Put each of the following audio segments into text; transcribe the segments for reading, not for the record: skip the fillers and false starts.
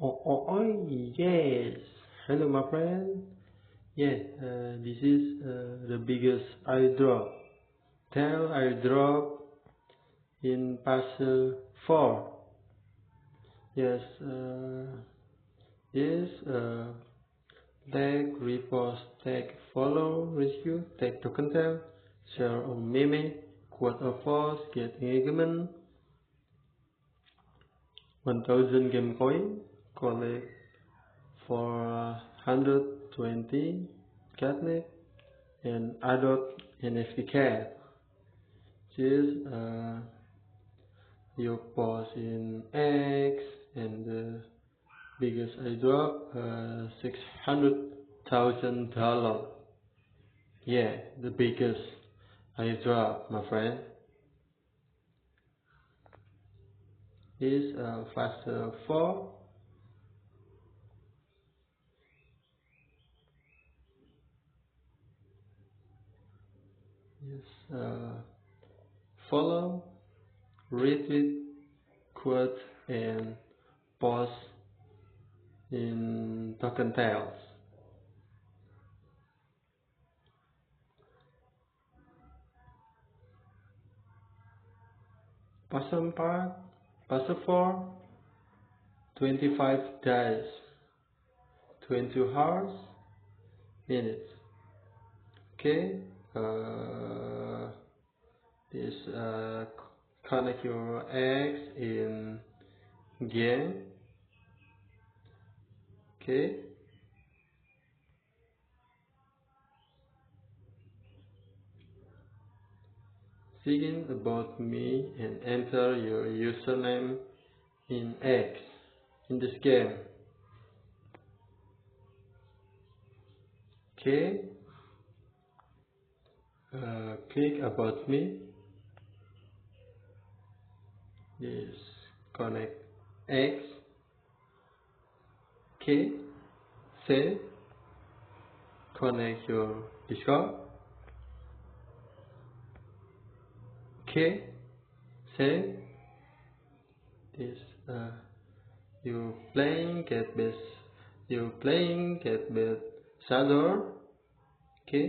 Yes. Hello, my friend. Yeah, this is the biggest airdrop. Tell airdrop in Parcel 4. Yes, yes, like, repost, tag, follow, rescue, tag Tokentails, share a meme, quote a post, get engagement, 1000 game coin, collect for 120 catnip, and adopt NFT cat. Just you post in X, and the biggest airdrop, $600,000. Yeah, the biggest airdrop, my friend. Is faster 4. Yes, follow, retweet, quote, and post in Tokentails. Person part, person 4, 25 days, 20 hours, minutes. Okay, this connect your eggs in game. Okay, thinking about me and enter your username in X in this game. Okay, click about me. Yes, connect X. Okay, save. Connect your Discord. Okay, save. This you playing get best shadow. Okay.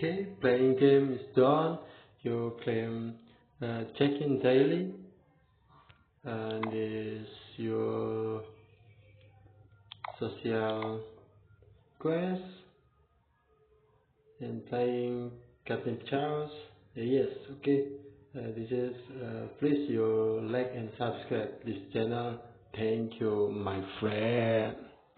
Okay, playing game is done. You claim check-in daily, and is your social quest and playing Captain Charles. Yes, okay. This is please you like and subscribe this channel. Thank you, my friend.